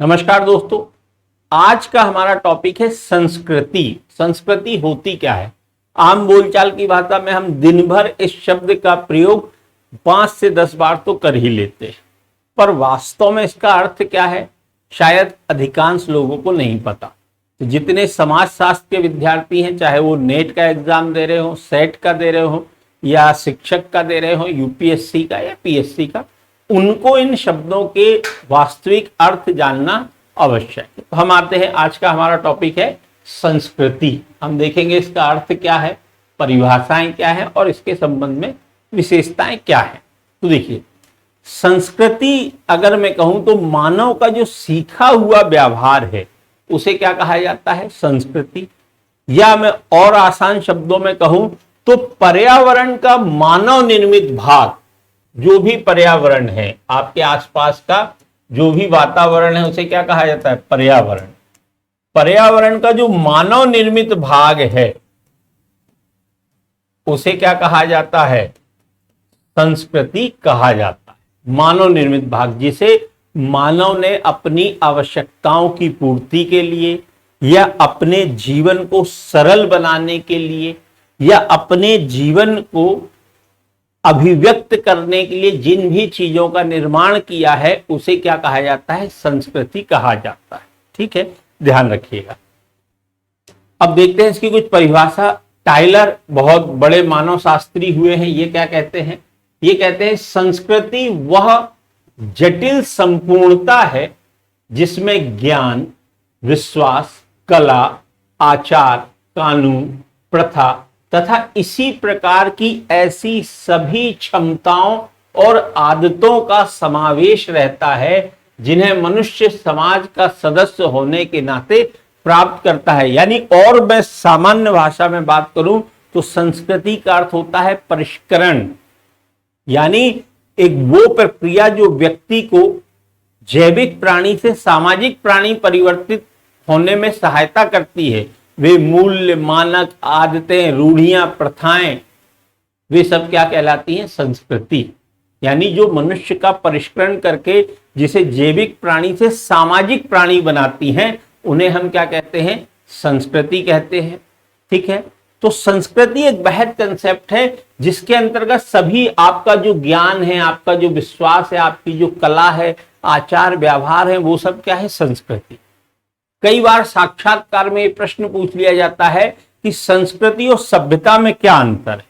नमस्कार दोस्तों, आज का हमारा टॉपिक है संस्कृति। संस्कृति होती क्या है? आम बोलचाल की भाषा में हम दिन भर इस शब्द का प्रयोग 5 से 10 बार तो कर ही लेते हैं, पर वास्तव में इसका अर्थ क्या है शायद अधिकांश लोगों को नहीं पता। तो जितने समाजशास्त्र के विद्यार्थी हैं, चाहे वो नेट का एग्जाम दे रहे हो, सेट का दे रहे हो, या शिक्षक का दे रहे हो, यूपीएससी का या पीएससी का, उनको इन शब्दों के वास्तविक अर्थ जानना आवश्यक है। तो हम आते हैं, आज का हमारा टॉपिक है संस्कृति। हम देखेंगे इसका अर्थ क्या है, परिभाषाएं क्या है और इसके संबंध में विशेषताएं क्या है। तो देखिए, संस्कृति अगर मैं कहूं तो मानव का जो सीखा हुआ व्यवहार है उसे क्या कहा जाता है? संस्कृति। या मैं और आसान शब्दों में कहूं तो पर्यावरण का मानव निर्मित भाग, जो भी पर्यावरण है, आपके आसपास का जो भी वातावरण है उसे क्या कहा जाता है? पर्यावरण। पर्यावरण का जो मानव निर्मित भाग है उसे क्या कहा जाता है? संस्कृति कहा जाता है। मानव निर्मित भाग, जिसे मानव ने अपनी आवश्यकताओं की पूर्ति के लिए या अपने जीवन को सरल बनाने के लिए या अपने जीवन को अभिव्यक्त करने के लिए जिन भी चीजों का निर्माण किया है उसे क्या कहा जाता है? संस्कृति कहा जाता है। ठीक है, ध्यान रखिएगा। अब देखते हैं इसकी कुछ परिभाषा। टाइलर बहुत बड़े मानव शास्त्री हुए हैं, ये क्या कहते हैं? ये कहते हैं संस्कृति वह जटिल संपूर्णता है जिसमें ज्ञान, विश्वास, कला, आचार, कानून, प्रथा तथा इसी प्रकार की ऐसी सभी क्षमताओं और आदतों का समावेश रहता है जिन्हें मनुष्य समाज का सदस्य होने के नाते प्राप्त करता है। यानी और मैं सामान्य भाषा में बात करूं तो संस्कृति का अर्थ होता है परिष्करण, यानी एक वो प्रक्रिया जो व्यक्ति को जैविक प्राणी से सामाजिक प्राणी परिवर्तित होने में सहायता करती है। वे मूल्य, मानक, आदतें, रूढ़ियां, प्रथाएं, वे सब क्या कहलाती हैं? संस्कृति। यानी जो मनुष्य का परिष्करण करके जिसे जैविक प्राणी से सामाजिक प्राणी बनाती हैं उन्हें हम क्या कहते हैं? संस्कृति कहते हैं। ठीक है, तो संस्कृति एक वृहद कंसेप्ट है जिसके अंतर्गत सभी आपका जो ज्ञान है, आपका जो विश्वास है, आपकी जो कला है, आचार व्यवहार है, वो सब क्या है? संस्कृति। कई बार साक्षात्कार में ये प्रश्न पूछ लिया जाता है कि संस्कृति और सभ्यता में क्या अंतर है।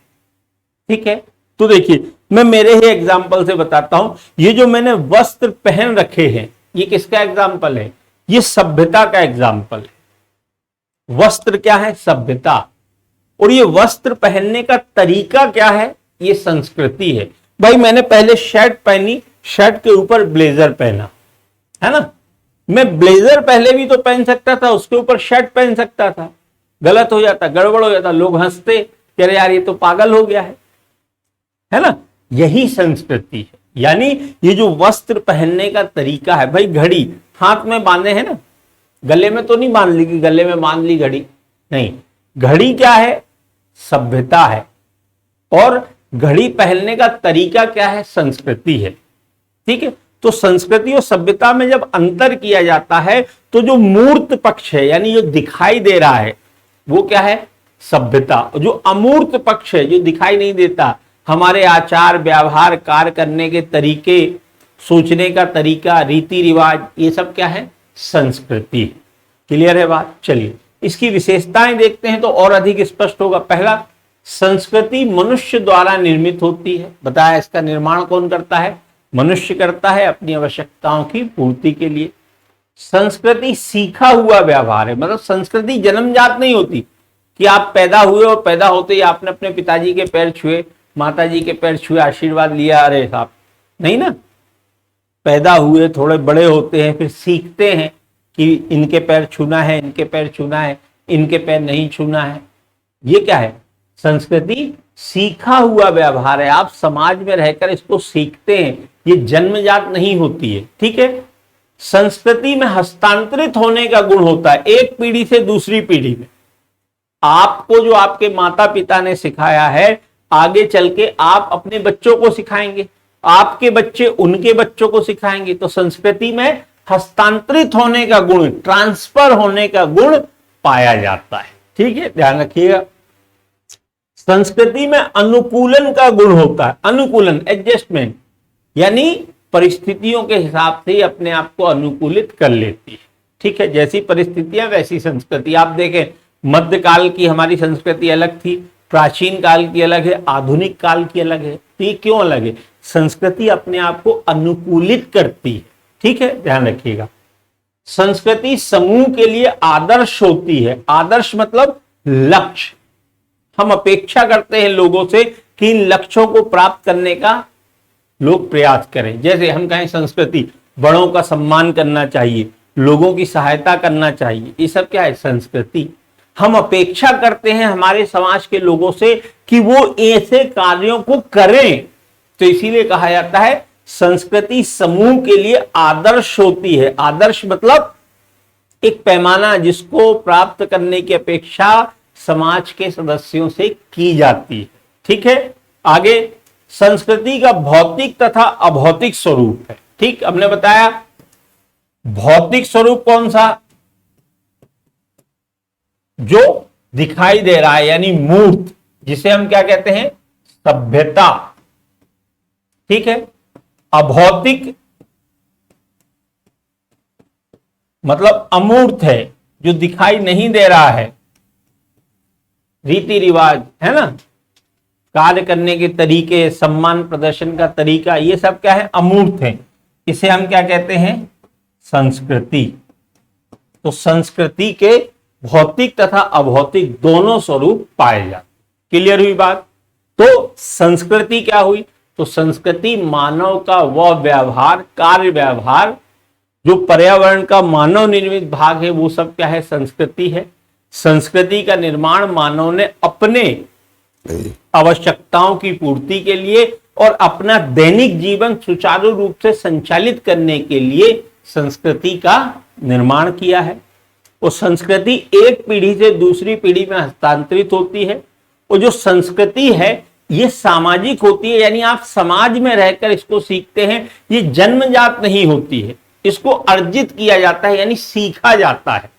ठीक है, तो देखिए मैं मेरे ही एग्जाम्पल से बताता हूं। ये जो मैंने वस्त्र पहन रखे हैं ये किसका एग्जाम्पल है? ये सभ्यता का एग्जाम्पल है। वस्त्र क्या है? सभ्यता। और ये वस्त्र पहनने का तरीका क्या है? ये संस्कृति है। भाई मैंने पहले शर्ट पहनी, शर्ट के ऊपर ब्लेजर पहना, है ना? मैं ब्लेजर पहले भी तो पहन सकता था, उसके ऊपर शर्ट पहन सकता था। गलत हो जाता, गड़बड़ हो जाता, लोग हंसते कि अरे यार ये तो पागल हो गया है ना? यही संस्कृति है। यानी ये जो वस्त्र पहनने का तरीका है, भाई घड़ी हाथ में बांधे है ना, गले में तो नहीं बांध ली कि गले में बांध ली घड़ी, नहीं। घड़ी क्या है? सभ्यता है। और घड़ी पहनने का तरीका क्या है? संस्कृति है। ठीक है, तो संस्कृति और सभ्यता में जब अंतर किया जाता है तो जो मूर्त पक्ष है, यानी जो दिखाई दे रहा है, वो क्या है? सभ्यता। जो अमूर्त पक्ष है, जो दिखाई नहीं देता, हमारे आचार व्यवहार, कार्य करने के तरीके, सोचने का तरीका, रीति रिवाज, ये सब क्या है? संस्कृति। क्लियर है बात? चलिए इसकी विशेषताएं देखते हैं तो और अधिक स्पष्ट होगा। पहला, संस्कृति मनुष्य द्वारा निर्मित होती है। बताया, इसका निर्माण कौन करता है? मनुष्य करता है अपनी आवश्यकताओं की पूर्ति के लिए। संस्कृति सीखा हुआ व्यवहार है, मतलब संस्कृति जन्मजात नहीं होती कि आप पैदा हुए और पैदा होते ही आपने अपने पिताजी के पैर छुए, माताजी के पैर छुए, आशीर्वाद लिया, अरे साहब, नहीं ना। पैदा हुए, थोड़े बड़े होते हैं, फिर सीखते हैं कि इनके पैर छूना है, इनके पैर छूना है, इनके पैर नहीं छूना है। ये क्या है? संस्कृति सीखा हुआ व्यवहार है। आप समाज में रहकर इसको सीखते हैं, ये जन्मजात नहीं होती है। ठीक है, संस्कृति में हस्तांतरित होने का गुण होता है एक पीढ़ी से दूसरी पीढ़ी में। आपको जो आपके माता पिता ने सिखाया है, आगे चल के आप अपने बच्चों को सिखाएंगे, आपके बच्चे उनके बच्चों को सिखाएंगे। तो संस्कृति में हस्तांतरित होने का गुण, ट्रांसफर होने का गुण पाया जाता है। ठीक है, ध्यान रखिएगा। संस्कृति में अनुकूलन का गुण होता है। अनुकूलन, एडजस्टमेंट, यानी परिस्थितियों के हिसाब से ही अपने आप को अनुकूलित कर लेती है। ठीक है, जैसी परिस्थितियां वैसी संस्कृति। आप देखें, मध्यकाल की हमारी संस्कृति अलग थी, प्राचीन काल की अलग है, आधुनिक काल की अलग है। तो ये क्यों अलग है? संस्कृति अपने आप को अनुकूलित करती है। ठीक है, ध्यान रखिएगा। संस्कृति समूह के लिए आदर्श होती है। आदर्श मतलब लक्ष्य। हम अपेक्षा करते हैं लोगों से कि इन लक्ष्यों को प्राप्त करने का लोग प्रयास करें। जैसे हम कहें संस्कृति, बड़ों का सम्मान करना चाहिए, लोगों की सहायता करना चाहिए, ये सब क्या है? संस्कृति। हम अपेक्षा करते हैं हमारे समाज के लोगों से कि वो ऐसे कार्यों को करें, तो इसीलिए कहा जाता है संस्कृति समूह के लिए आदर्श होती है। आदर्श मतलब एक पैमाना जिसको प्राप्त करने की अपेक्षा समाज के सदस्यों से की जाती है। ठीक है, आगे संस्कृति का भौतिक तथा अभौतिक स्वरूप है। ठीक, हमने बताया भौतिक स्वरूप कौन सा? जो दिखाई दे रहा है, यानी मूर्त, जिसे हम क्या कहते हैं? सभ्यता। ठीक है, अभौतिक मतलब अमूर्त है, जो दिखाई नहीं दे रहा है। रीति रिवाज है ना, कार्य करने के तरीके, सम्मान प्रदर्शन का तरीका, ये सब क्या है? अमूर्त है। इसे हम क्या कहते हैं? संस्कृति। तो संस्कृति के भौतिक तथा अभौतिक दोनों स्वरूप पाए जाते। क्लियर हुई बात? तो संस्कृति क्या हुई? तो संस्कृति मानव का वह व्यवहार, कार्य व्यवहार, जो पर्यावरण का मानव निर्मित भाग है, वो सब क्या है? संस्कृति है। संस्कृति का निर्माण मानव ने अपने आवश्यकताओं की पूर्ति के लिए और अपना दैनिक जीवन सुचारू रूप से संचालित करने के लिए संस्कृति का निर्माण किया है। वो संस्कृति एक पीढ़ी से दूसरी पीढ़ी में हस्तांतरित होती है। वो जो संस्कृति है ये सामाजिक होती है, यानी आप समाज में रहकर इसको सीखते हैं। ये जन्मजात नहीं होती है, इसको अर्जित किया जाता है, यानी सीखा जाता है।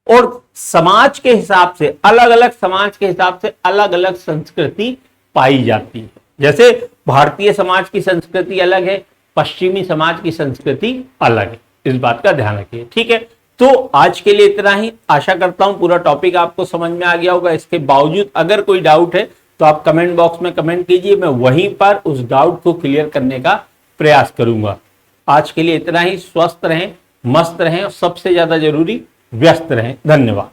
और समाज के हिसाब से, अलग अलग समाज के हिसाब से अलग अलग संस्कृति पाई जाती है। जैसे भारतीय समाज की संस्कृति अलग है, पश्चिमी समाज की संस्कृति अलग है। इस बात का ध्यान रखिए। ठीक है, तो आज के लिए इतना ही। आशा करता हूं पूरा टॉपिक आपको समझ में आ गया होगा। इसके बावजूद अगर कोई डाउट है तो आप कमेंट बॉक्स में कमेंट कीजिए, मैं वहीं पर उस डाउट को क्लियर करने का प्रयास करूंगा। आज के लिए इतना ही। स्वस्थ रहें, मस्त रहें और सबसे ज्यादा जरूरी व्यस्त रहें। धन्यवाद।